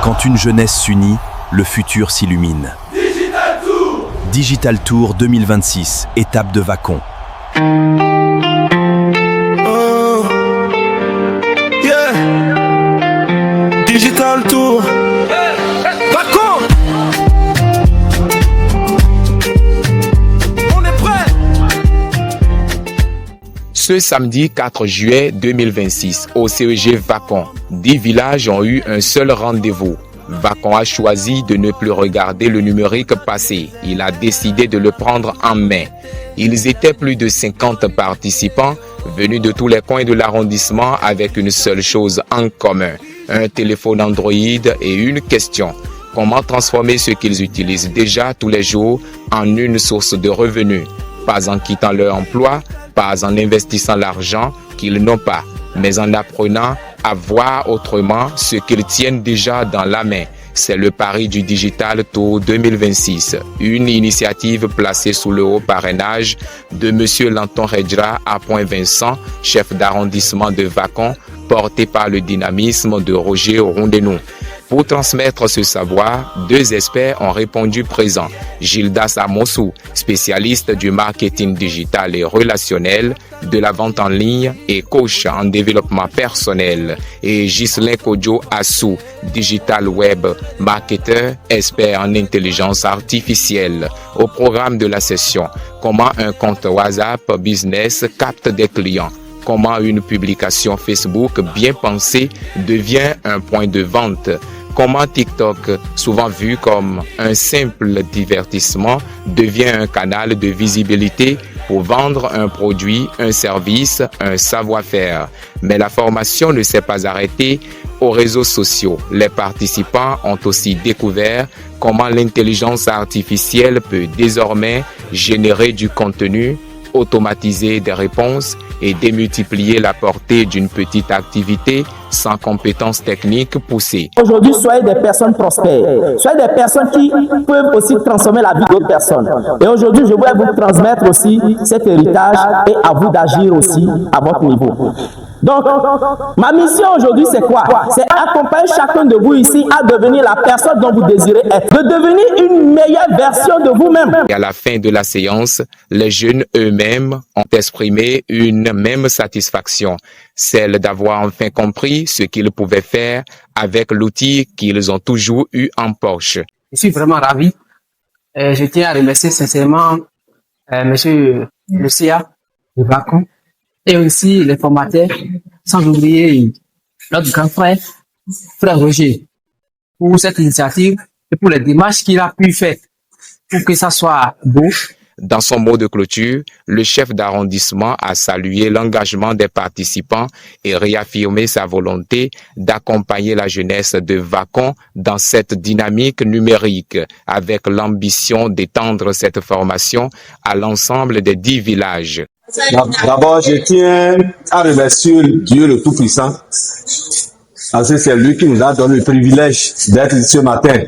Quand une jeunesse s'unit, le futur s'illumine. Digital Tour 2026, étape de Vacon. Digital Tour. Vacon. On est prêt. Ce samedi 4 juillet 2026, au CEG Vacon, 10 villages ont eu un seul rendez-vous. Vacon a choisi de ne plus regarder le numérique passer. Il a décidé de le prendre en main. Ils étaient plus de 50 participants venus de tous les coins de l'arrondissement avec une seule chose en commun, un téléphone Android et une question. Comment transformer ce qu'ils utilisent déjà tous les jours en une source de revenus? Pas en quittant leur emploi, pas en investissant l'argent qu'ils n'ont pas, mais en apprenant à voir autrement ce qu'ils tiennent déjà dans la main. C'est le pari du Digital Tour 2026, une initiative placée sous le haut parrainage de M. Lanton Redjra à Point-Vincent, chef d'arrondissement de Vacon, porté par le dynamisme de Roger Rondenou. Pour transmettre ce savoir, 2 experts ont répondu présents. Gildas Amosou, spécialiste du marketing digital et relationnel, de la vente en ligne et coach en développement personnel. Et Ghislain Kodjo Assou, digital web marketeur, expert en intelligence artificielle. Au programme de la session, comment un compte WhatsApp business capte des clients. Comment une publication Facebook bien pensée devient un point de vente. Comment TikTok, souvent vu comme un simple divertissement, devient un canal de visibilité pour vendre un produit, un service, un savoir-faire. Mais la formation ne s'est pas arrêtée aux réseaux sociaux. Les participants ont aussi découvert comment l'intelligence artificielle peut désormais générer du contenu, automatiser des réponses et démultiplier la portée d'une petite activité sans compétences techniques poussées. Aujourd'hui, soyez des personnes prospères, soyez des personnes qui peuvent aussi transformer la vie d'autres personnes. Et aujourd'hui, je voulais vous transmettre aussi cet héritage et à vous d'agir aussi à votre niveau. Donc, ma mission aujourd'hui, c'est quoi? C'est accompagner chacun de vous ici à devenir la personne dont vous désirez être, de devenir une meilleure version de vous-même. Et à la fin de la séance, les jeunes eux-mêmes ont exprimé une même satisfaction, celle d'avoir enfin compris ce qu'ils pouvaient faire avec l'outil qu'ils ont toujours eu en poche. Je suis vraiment ravi. Je tiens à remercier sincèrement monsieur le CA de Vacon et aussi les formateurs, sans oublier notre grand frère, frère Roger, pour cette initiative et pour les démarches qu'il a pu faire pour que ça soit beau. Dans son mot de clôture, le chef d'arrondissement a salué l'engagement des participants et réaffirmé sa volonté d'accompagner la jeunesse de Vacon dans cette dynamique numérique avec l'ambition d'étendre cette formation à l'ensemble des 10 villages. D'abord, je tiens à remercier Dieu le Tout-Puissant, parce que c'est lui qui nous a donné le privilège d'être ici ce matin.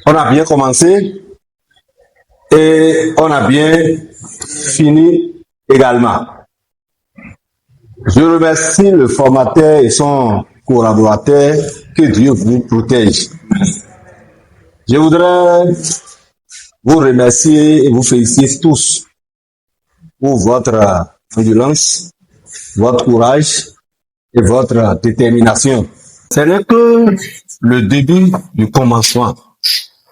On a bien commencé et on a bien fini également. Je remercie le formateur et son collaborateur, que Dieu vous protège. Je voudrais vous remercier et vous féliciter tous pour votre endurance, votre courage et votre détermination. Ce n'est que le début du commencement.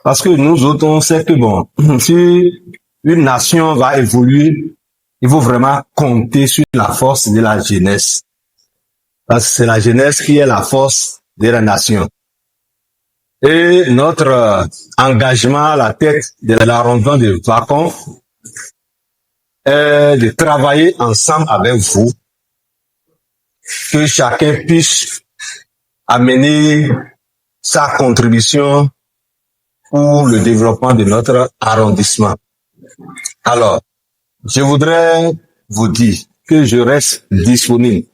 Parce que nous autres, on sait que bon, si une nation va évoluer, il faut vraiment compter sur la force de la jeunesse. Parce que c'est la jeunesse qui est la force de la nation. Et notre engagement à la tête de l'arrondissement de Vacon est de travailler ensemble avec vous, que chacun puisse amener sa contribution pour le développement de notre arrondissement. Alors, je voudrais vous dire que je reste disponible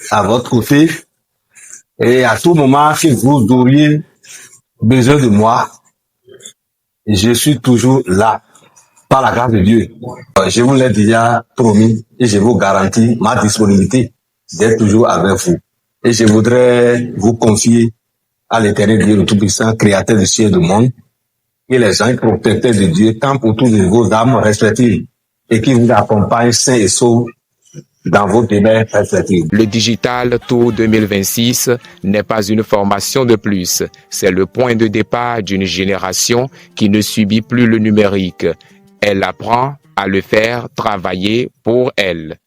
à votre côté et à tout moment que vous auriez besoin de moi, je suis toujours là, par la grâce de Dieu. Je vous l'ai déjà promis et je vous garantis ma disponibilité d'être toujours avec vous. Et je voudrais vous confier à l'Éternel Dieu, le Tout-Puissant, créateur du ciel et du monde, et les anges protecteurs de Dieu, campent autour de vos âmes respectives et qui vous accompagnent sains et saufs dans vos demeures respectives. Le Digital Tour 2026 n'est pas une formation de plus, c'est le point de départ d'une génération qui ne subit plus le numérique. Elle apprend à le faire travailler pour elle.